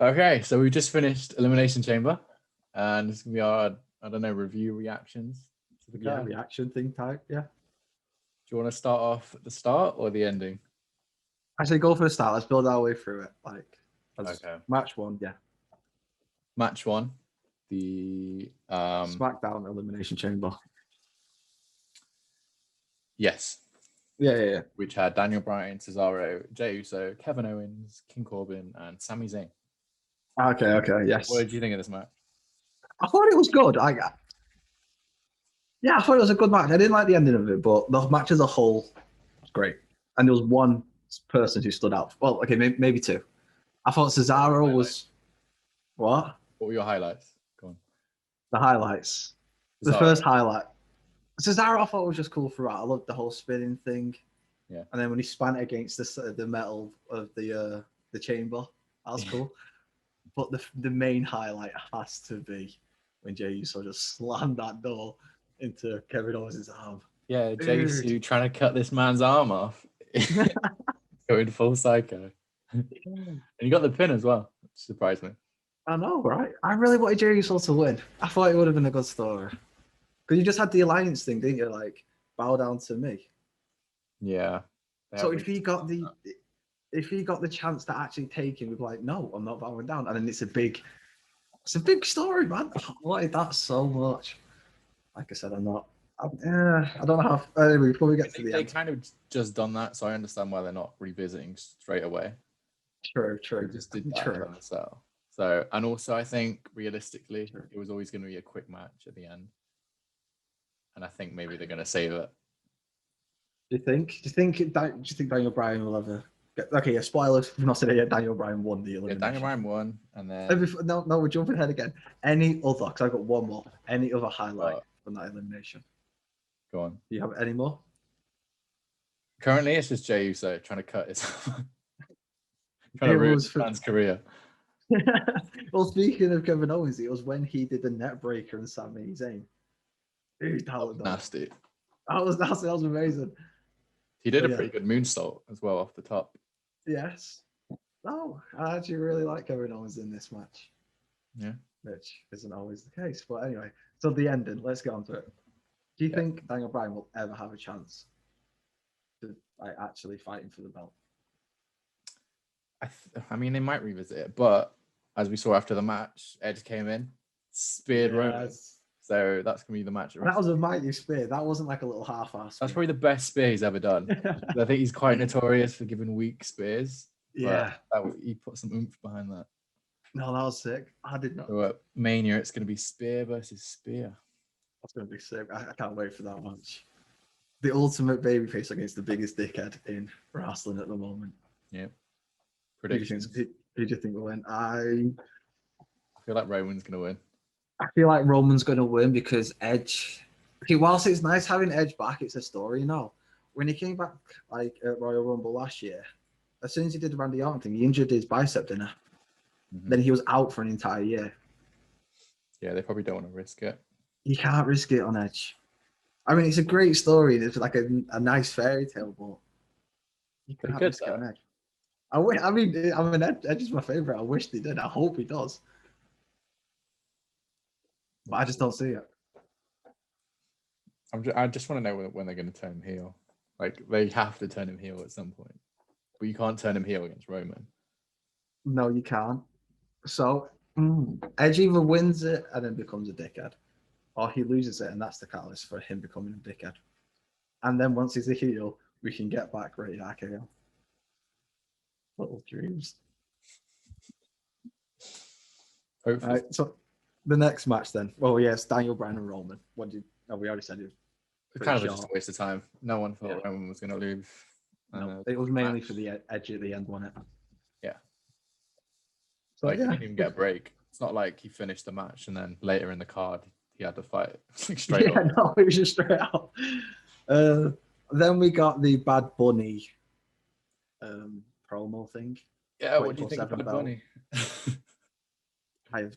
Okay, so we just finished Elimination Chamber, and this is gonna be our, I don't know, review reactions to the card. Reaction thing type. Yeah. Do you want to start off at the start or the ending? Actually, go for the start. Let's build our way through it. Okay. Match one, yeah. Match one, the SmackDown Elimination Chamber. yes, Yeah. which had Daniel Bryan, Cesaro, Jey Uso, Kevin Owens, King Corbin, and Sami Zayn. Okay, yes. What did you think of this match? I thought it was good. I thought it was a good match. I didn't like the ending of it, but the match as a whole was great. And there was one person who stood out. Well, okay, maybe two. I thought Cesaro was... What? What were your highlights? Go on. The highlights. The first highlight. Cesaro I thought was just cool throughout. I loved the whole spinning thing. Yeah. And then when he span it against the metal of the chamber, that was cool. But the main highlight has to be when Jey Uso just slammed that door into Kevin Owens' arm. Yeah, Jey Uso trying to cut this man's arm off. Going full psycho. And you got the pin as well, which surprised me. I know, right? I really wanted Jey Uso to win. I thought it would have been a good story. Because you just had the alliance thing, didn't you? Like, bow down to me. Yeah. So if he got the chance to actually take him, we'd be like, no, I'm not bowing down. And then it's a big story, man. I wanted that so much. Like I said, I don't know how. Anyway, before we get to the end, they kind of just done that, so I understand why they're not revisiting straight away. True. They just did that on the cell. So, and also I think realistically, it was always going to be a quick match at the end, and I think maybe they're going to save it. Do you think Daniel Bryan will ever? Okay, yeah. Spoilers. We've not said it yet. Daniel Bryan won the elimination. Yeah, Daniel Bryan won, and then no, we're jumping ahead again. Any other? Because I got one more. Any other highlight from that elimination? Go on. Do you have any more? Currently, it's just Jey Uso trying to cut his, trying to ruin his man's career. Well, speaking of Kevin Owens, it was when he did the net breaker and Sami Zayn. Dude, that was nasty. That was amazing. He did a pretty good moonsault as well off the top. Yes. No, I actually really like Kevin Owens in this match. Yeah. Which isn't always the case. But anyway, so the ending, let's get on to it. Do you think Daniel Bryan will ever have a chance to actually fighting for the belt? I mean, they might revisit it, but as we saw after the match, Edge came in, speared Roman. So that's going to be the match. That was a mighty spear. That wasn't like a little half-ass. That's probably the best spear he's ever done. I think he's quite notorious for giving weak spears. Yeah. He put some oomph behind that. No, that was sick. I did not. So at Mania, it's going to be spear versus spear. That's going to be sick. I can't wait for that match. The ultimate babyface against the biggest dickhead in wrestling at the moment. Yeah. Predictions. Who do you think will win? I feel like Roman's going to win. I feel like Roman's going to win because Edge... Okay, whilst it's nice having Edge back, it's a story, you know. When he came back like at Royal Rumble last year, as soon as he did the Randy Orton thing, he injured his bicep, didn't he? Mm-hmm. Then he was out for an entire year. Yeah, they probably don't want to risk it. You can't risk it on Edge. I mean, it's a great story. It's like a nice fairy tale, but you can't risk it on Edge. Edge is my favorite. I wish they did. I hope he does. But I just don't see it. I just want to know when they're going to turn him heel. Like, they have to turn him heel at some point. But you can't turn him heel against Roman. No, you can't. So, Edge either wins it and then becomes a dickhead. Or he loses it and that's the catalyst for him becoming a dickhead. And then once he's a heel, we can get back Great RKO. Little dreams. Hopefully. Right, so the next match then. Well, yes, Daniel Bryan and Roman. We already said it. It's kind of just a waste of time. No one thought Roman was going to lose. No, it was mainly for the Edge at the end, wasn't it? Yeah. So he didn't even get a break. It's not like he finished the match and then later in the card he had to fight straight up. No, it was just straight out. Then we got the Bad Bunny promo thing. Yeah, what do you think of Bad Bunny? I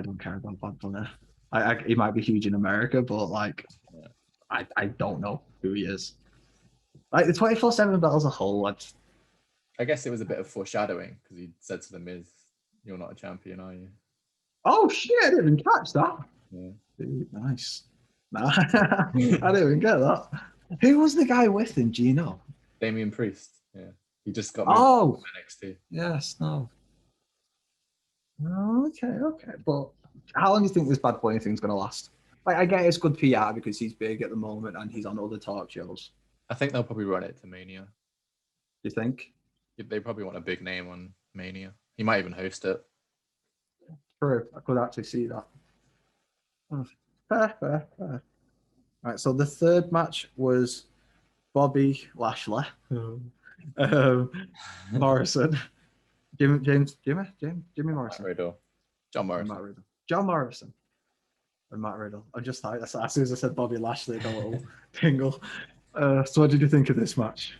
don't care about Bad Bunny. He might be huge in America, but I don't know who he is. Like the 24/7 belt as a whole, I guess it was a bit of foreshadowing because he said to The Miz You're not a champion, are you? Oh shit! I didn't even catch that. Yeah. Dude, nice. Nah, I didn't even get that. Who was the guy with him? Do you know? Damian Priest. Yeah. He just got moved Oh, to NXT. yes. No. Oh, okay. But how long do you think this Bad Bunny thing's gonna last? Like, I get it's good PR because he's big at the moment and he's on other talk shows. I think they'll probably run it to Mania. Do you think? They probably want a big name on Mania. He might even host it. True. I could actually see that. Oh, fair. Right. So the third match was Bobby Lashley, Morrison, Jimmy Morrison, Riddle. John Morrison. Matt Riddle. John Morrison, and Matt Riddle. I just thought as soon as I said Bobby Lashley, I got a little tingle. So what did you think of this match?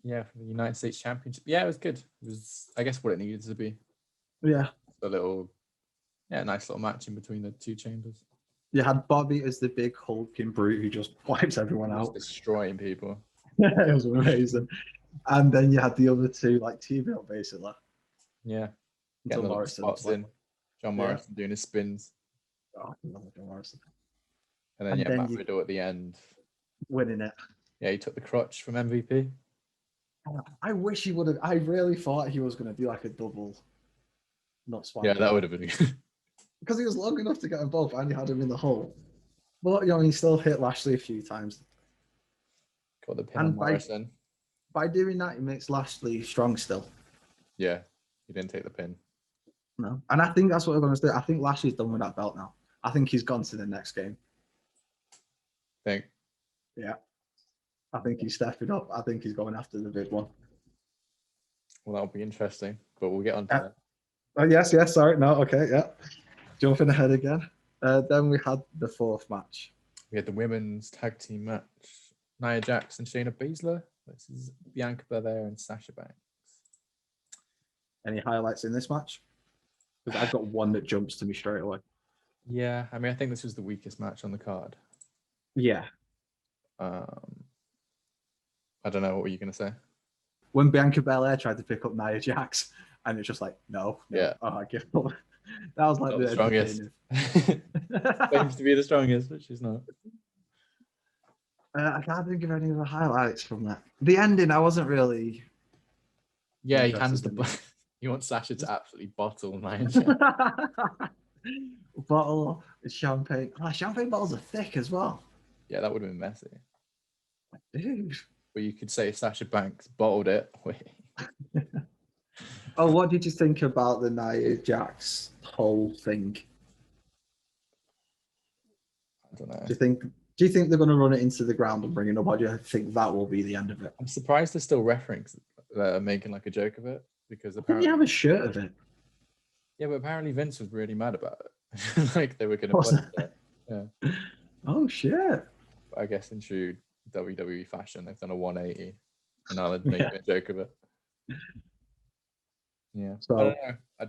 Yeah, for the United States Championship. Yeah, it was good. It was, I guess, what it needed to be. Yeah. A nice little match in between the two chambers. You had Bobby as the big hulking brute who just wipes everyone out. Destroying people. It was amazing. And then you had the other two, like T-bill, basically. Yeah. Getting the spots in. John Morrison doing his spins. Oh, I love John Morrison. And then Matt Riddle at the end. Winning it. Yeah, he took the crutch from MVP. I wish he would have. I really thought he was going to do like a double nut swap. Yeah, that would have been good. Because he was long enough to get them both and he had him in the hole. But, he still hit Lashley a few times. Got the pin on Morrison. By doing that, he makes Lashley strong still. Yeah, he didn't take the pin. No. And I think that's what we're going to do. I think Lashley's done with that belt now. I think he's gone to the next game. Think? Yeah. I think he's stepping up. I think he's going after the big one. Well, that'll be interesting, but we'll get on to that. Oh, yes. Sorry. No, okay. Yeah. Jumping ahead again. Then we had the fourth match. We had the women's tag team match. Nia Jax and Shayna Baszler versus Bianca Belair and Sasha Banks. Any highlights in this match? Because I've got one that jumps to me straight away. Yeah, I mean, I think this was the weakest match on the card. Yeah. I don't know. What were you going to say? When Bianca Belair tried to pick up Nia Jax, and it's just like, no. Yeah. Oh, I give up. That was like the strongest. Claims to be the strongest, but she's not. I can't think of any of the highlights from that. The ending, I wasn't really. Yeah, he hands the. He wants Sasha to absolutely bottle Nia Jax. Bottle of champagne. Champagne bottles are thick as well. Yeah, that would have been messy. Dude. But you could say Sasha Banks bottled it. Oh, what did you think about the Nia Jax whole thing? I don't know. Do you think they're going to run it into the ground and bring it up, or do you think that will be the end of it? I'm surprised they're still making like a joke of it, because apparently you have a shirt of it. Yeah, but apparently Vince was really mad about it. Like they were going to put it. Yeah. Oh shit! But I guess in true WWE fashion, they've done a 180, and now they're making a joke of it. Yeah. So I don't know.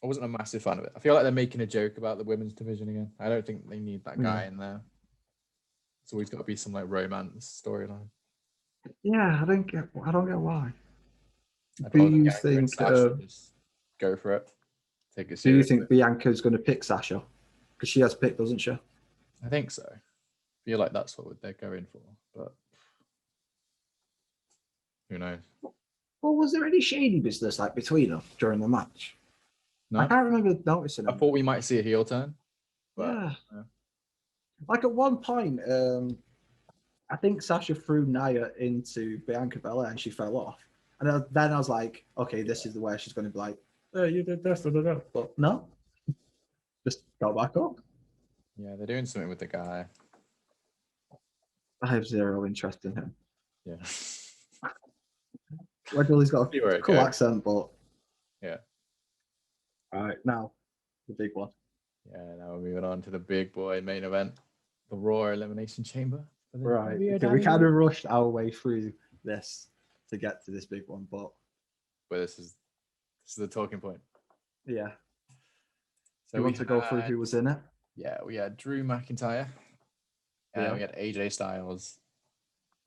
I wasn't a massive fan of it. I feel like they're making a joke about the women's division again. I don't think they need that guy in there. It's always got to be some like romance storyline. Yeah, I don't get why. Do you think? Just go for it. Take it seriously. Do you think Bianca's going to pick Sasha? Because she has picked, doesn't she? I think so. I feel like that's what they're going for, but who knows? Well, was there any shady business like between them during the match? No, I can't remember noticing it. I thought we might see a heel turn. But, yeah. Like at one point, I think Sasha threw Nia into Bianca Belair and she fell off. And then I was like, okay, this is the way she's going to be like, oh, you did this, but no, just go back up. Yeah, they're doing something with the guy. I have zero interest in him. Yeah. Well, he's got a cool accent, but yeah. All right, now the big one. Yeah, now we're moving on to the big boy main event, the Raw Elimination Chamber. Right, okay, we kind of rushed our way through this to get to this big one, but this is the talking point. Yeah. So you want to go through who was in it? Yeah, we had Drew McIntyre. We had AJ Styles.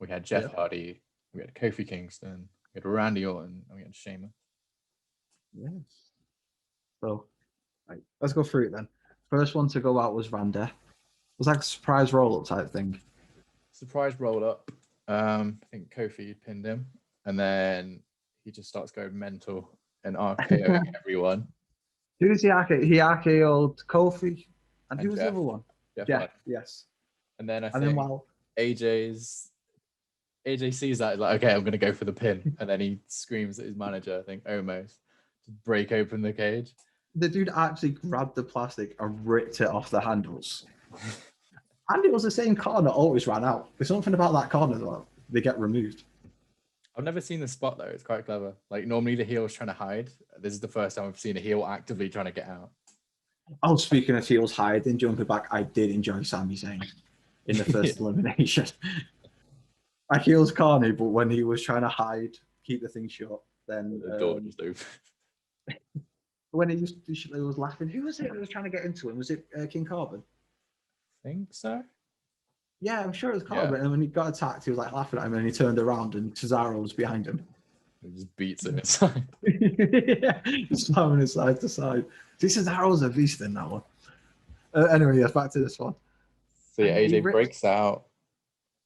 We had Jeff Hardy. We had Kofi Kingston. We had Randy Orton. And we had Sheamus. Yes. So, right, let's go through it then. First one to go out was Randa. It was like a surprise roll-up type thing. Surprise roll up. I think Kofi pinned him, and then he just starts going mental and RKOing everyone. Who's the RKO? He RKO'd Kofi, and who was the Jeff. other one? Jeff Yeah, Hardy. yes. And then I And think then AJ sees that, like, okay, I'm gonna go for the pin, and then he screams at his manager, I think Omos, to break open the cage. The dude actually grabbed the plastic and ripped it off the handles. And it was the same corner always ran out. There's something about that corner though. They get removed. I've never seen the spot though. It's quite clever. Like normally the heel's trying to hide. This is the first time I've seen a heel actively trying to get out. Oh, speaking of heels hiding, jumping back, I did enjoy Sami Zayn in the first elimination. Like he was corny, but when he was trying to hide, keep the thing shut, then The door just opened. when he was laughing, who was it that was trying to get into him? Was it King Corbin? I think so. Yeah, I'm sure it was Corbin. Yeah. And when he got attacked, he was like laughing at him, and he turned around, and Cesaro was behind him. He just beats him inside. Yeah, slamming it side to side. See, Cesaro's a beast in that one. Anyway, yeah, back to this one. So yeah, AJ breaks out,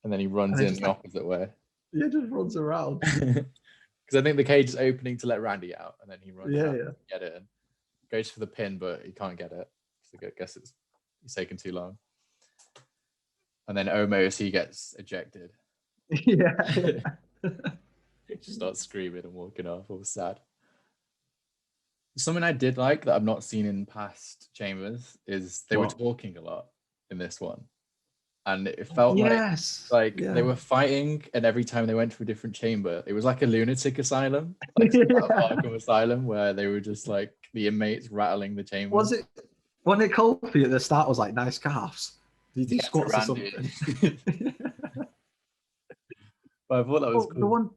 and then he runs in the opposite way. Yeah, just runs around. Because I think the cage is opening to let Randy out, and then he runs out to get it and goes for the pin, but he can't get it. So I guess he's taken too long. And then Omos, he gets ejected. Yeah. He just starts screaming and walking off, all sad. Something I did like that I've not seen in past chambers is they were talking a lot in this one. And it felt like they were fighting, and every time they went to a different chamber, it was like a lunatic asylum, like Arkham Asylum, where they were just like the inmates rattling the chamber. Was it when it Kofi at the start was like nice calves? Did he squats or something? But I thought that was cool.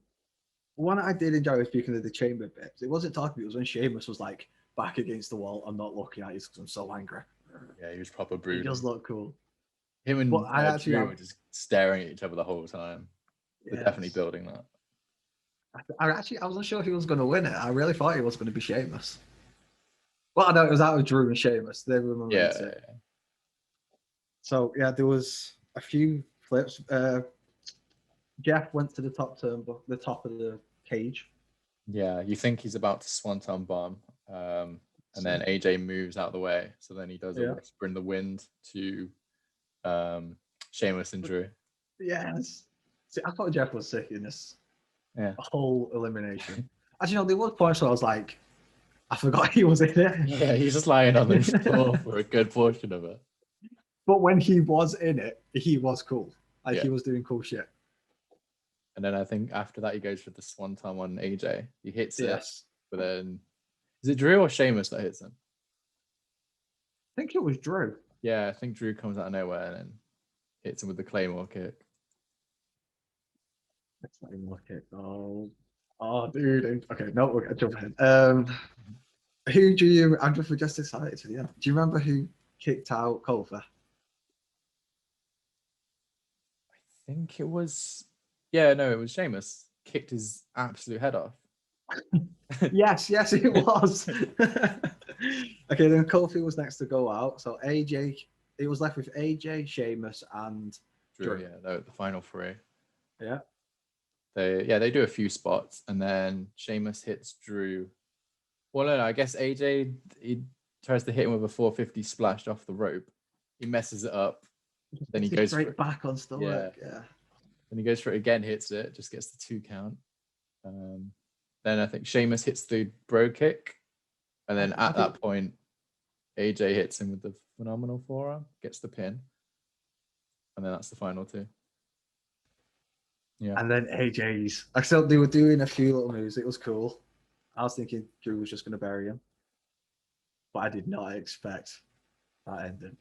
The one I did enjoy was speaking of the chamber bits. It wasn't talking, it was when Sheamus was like back against the wall. I'm not looking at you because I'm so angry. Yeah, he was proper brooding. He does look cool. Him and Drew were just staring at each other the whole time. They're definitely building that. I wasn't sure he was going to win it. I really thought he was going to be Sheamus. Well, I know it was out of Drew and Sheamus. They were momentum. Yeah. So yeah, there was a few flips. Jeff went to the top the top of the cage. Yeah, you think he's about to swanton bomb, and then AJ moves out of the way. So then he does a whisper in the wind to Sheamus and Drew. Yes. See, I thought Jeff was sick in this whole elimination. Actually, no, there was points where I was like, I forgot he was in it. Yeah, he's just lying on the floor for a good portion of it. But when he was in it, he was cool. Like he was doing cool shit. And then I think after that, he goes for the swanton on AJ. He hits it, but then is it Drew or Sheamus that hits him? I think it was Drew. Yeah, I think Drew comes out of nowhere and then hits him with the Claymore kick. Claymore kick. Oh, dude. Okay, no, we're gonna jump ahead. Who do you? I'm just excited to the end. Do you remember who kicked out Kofi? I think it was. Yeah, no, it was Sheamus. Kicked his absolute head off. yes, it was. Okay, then Kofi was next to go out. So AJ, it was left with AJ, Sheamus, and Drew. Yeah, the final three. Yeah. They do a few spots, and then Sheamus hits Drew. Well, no, I guess AJ, he tries to hit him with a 450 splash off the rope. He messes it up. Then he goes straight back on stomach. Yeah. Then he goes for it again, hits it, just gets the 2 count. Then I think Sheamus hits the bro kick. And then at that point, AJ hits him with the phenomenal forearm, gets the pin. And then that's the final 2. Yeah. And then AJ's. I felt they were doing a few little moves. It was cool. I was thinking Drew was just going to bury him. But I did not expect that ending.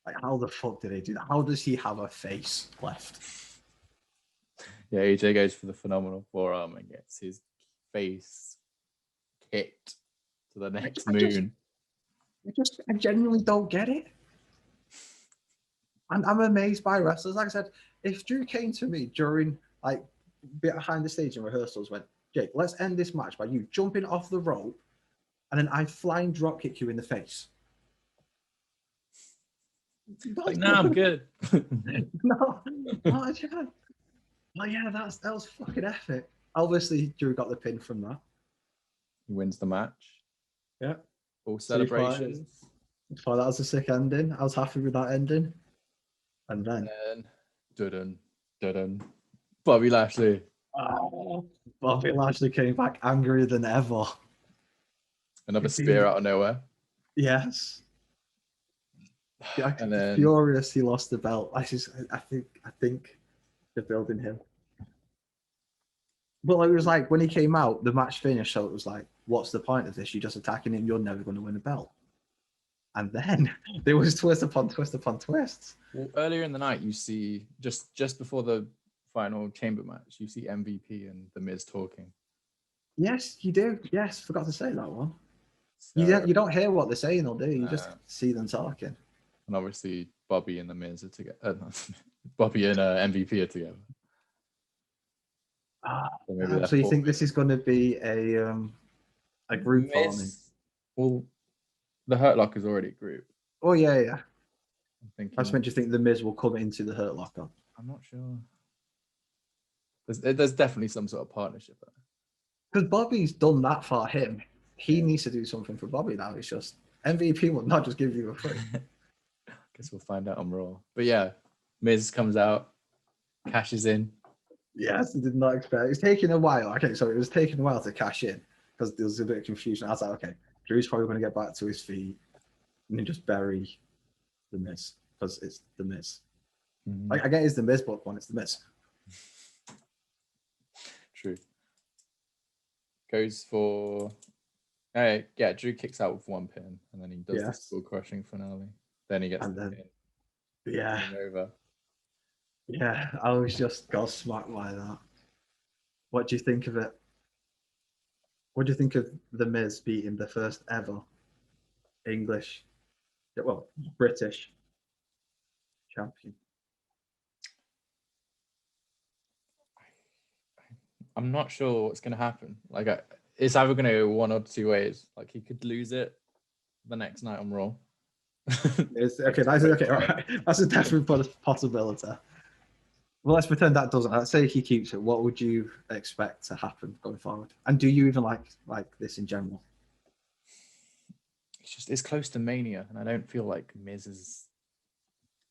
Like, how the fuck did he do that? How does he have a face left? Yeah, AJ goes for the phenomenal forearm and gets his face kicked to the next moon. I genuinely don't get it. And I'm amazed by wrestlers. Like I said, if Drew came to me during, like, behind the stage in rehearsals, went, Jake, let's end this match by you jumping off the rope and then I flying drop kick you in the face. Like, nah, I'm good. No, not a chance. Oh yeah, that was fucking epic. Obviously, Drew got the pin from that. He wins the match. Yeah. All celebrations. Thought that was a sick ending. I was happy with that ending. And then dun, Bobby Lashley. Oh, Bobby Lashley came back angrier than ever. Another spear out of nowhere. Yes. Yeah, And then furious he lost the belt. I think they're building him. But like, it was like when he came out, the match finished, so it was like, what's the point of this? You're just attacking him, you're never going to win a belt. And then there was twist upon twist upon twist. Well, earlier in the night, you see just before the final chamber match, you see MVP and The Miz talking. Yes, you do. Yes, forgot to say that one. So, You don't hear what they're saying or do you? You just see them talking. And obviously, Bobby and The Miz are together. Bobby and MVP are together. So you think this is going to be a group forming? Well, the Hurt Locker's already a group. Oh yeah. I just meant you think The Miz will come into the Hurt Locker. I'm not sure. There's definitely some sort of partnership there. Because Bobby's done that for him. He needs to do something for Bobby now. It's just MVP will not just give you a free. Guess we'll find out on Raw. But yeah, Miz comes out, cashes in. Yes, I did not expect. It's taking a while. Okay, so it was taking a while to cash in because there was a bit of confusion. I was like, okay, Drew's probably going to get back to his feet and then just bury The Miz because it's The Miz. Mm-hmm. I get it's The Miz, but when it's The Miz. True. Goes for... yeah, Drew kicks out with one pin and then he does the skull crushing finale. Then he gets the pin. Yeah. Over. Yeah, I was just gobsmacked by that. What do you think of it? What do you think of The Miz beating the first ever British champion? I'm not sure what's going to happen. Like, it's either going to go one or two ways. Like, he could lose it the next night on Raw. Okay. All right. That's a definite possibility. Well, let's pretend that doesn't. Let's say he keeps it. What would you expect to happen going forward? And do you even like this in general? It's close to Mania, and I don't feel like Miz is.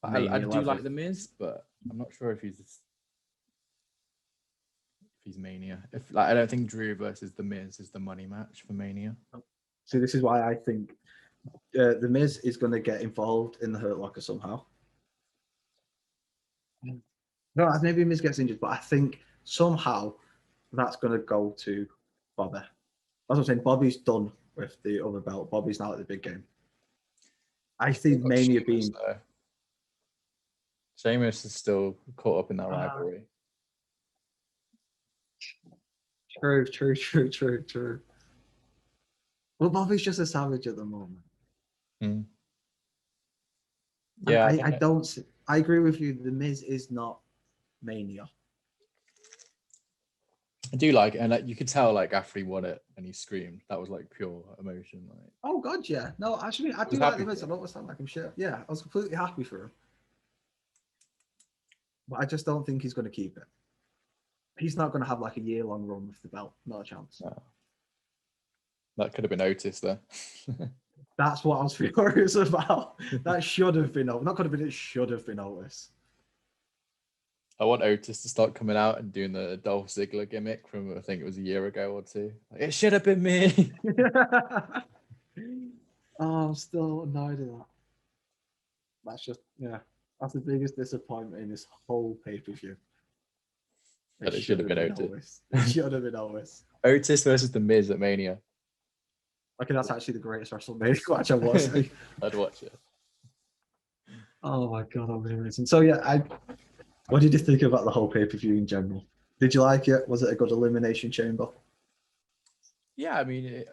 I do like the Miz, but I'm not sure if he's Mania. I don't think Drew versus the Miz is the money match for Mania. So this is why I think the Miz is going to get involved in the Hurt Locker somehow. No, maybe Miz gets injured, but I think somehow that's going to go to Bobby. That's what I'm saying. Bobby's done with the other belt. Bobby's now at the big game. I think Mania being... Sheamus is still caught up in that rivalry. True. Well, Bobby's just a savage at the moment. Mm. Yeah, I agree with you. The Miz is not Mania. I do like it, and you could tell after he won it and he screamed, that was pure emotion. Oh God, yeah. No, actually, I do like the Miz. I don't understand like him shit. Yeah, I was completely happy for him, but I just don't think he's going to keep it. He's not going to have a year-long run with the belt. Not a chance. No. That could have been Otis there. That's what I was furious about. That should have been Otis. Not could have been. It should have been Otis. I want Otis to start coming out and doing the Dolph Ziggler gimmick from, I think it was a year ago or two. It should have been me. Oh, I'm still annoyed at that. That's just, that's the biggest disappointment in this whole pay-per-view. It should have been Otis. It should have been Otis. Otis versus The Miz at Mania. Okay, that's actually the greatest WrestleMania match I've watched. I'd watch it. Oh my God, I'm amazing. So what did you think about the whole pay-per-view in general? Did you like it? Was it a good Elimination Chamber? Yeah, I mean,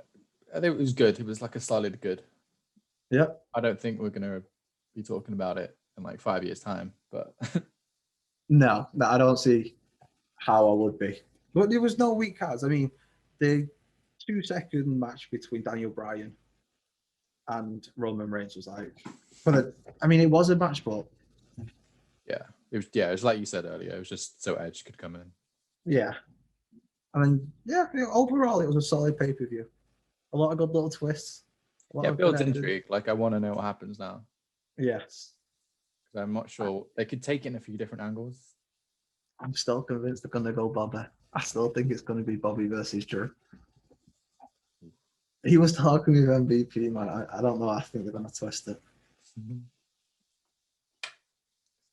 I think it was good. It was a solid good. Yeah. I don't think we're going to be talking about it in 5 years' time, but... No, I don't see how I would be. But there was no weak cards. I mean, the 2-second match between Daniel Bryan and Roman Reigns was like, I mean, it was a match, but it was like you said earlier. It was just so Edge could come in. yeah. I mean, overall, it was a solid pay-per-view. A lot of good little twists. It builds intrigue. Like, I want to know what happens now. Yes. Because I'm not sure. They could take it in a few different angles. I'm still convinced they're going to go Bobby. I still think it's going to be Bobby versus Drew. He was talking with MVP, man. I don't know. I think they're going to twist it.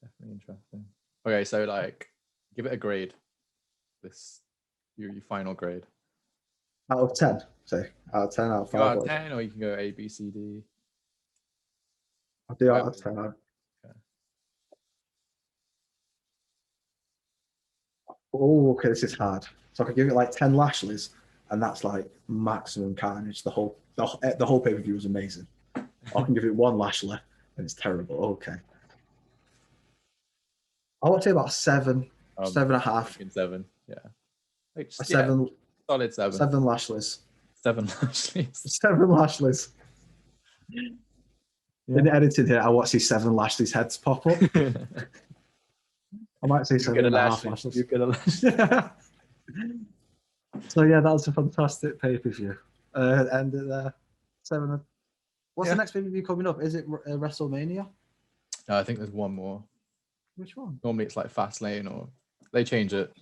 Definitely interesting. Okay, so like, give it a grade. Your final grade. Out of 10, say. Out of 10, out of 5. Out of 10, or you can go A, B, C, D. I'll do out of 10. Okay. Oh, okay, this is hard. So I could give it like 10 Lashleys, and that's like maximum carnage. The whole pay-per-view was amazing. I can give it 1 Lashley, and it's terrible. Okay. I would say about 7, 7.5. 7, yeah. Like, 7. Solid 7. 7 Lashleys. 7 Lashleys. 7 Lashleys. Yeah. In the editing here, I watch these 7 Lashleys heads pop up. I might say 7.5 Lashleys. You get a Lashley. So yeah, that was a fantastic pay-per-view. Ended there. 7. What's the next pay-per-view coming up? Is it WrestleMania? No, I think there's one more. Which one? Normally it's like Fastlane, or they change it.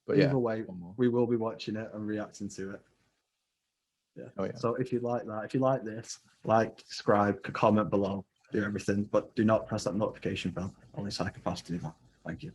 But either way, we will be watching it and reacting to it. Yeah. Oh, yeah. So if you like that, if you like this, like, subscribe, comment below, do everything, but do not press that notification bell. Only psychopaths do that. Thank you.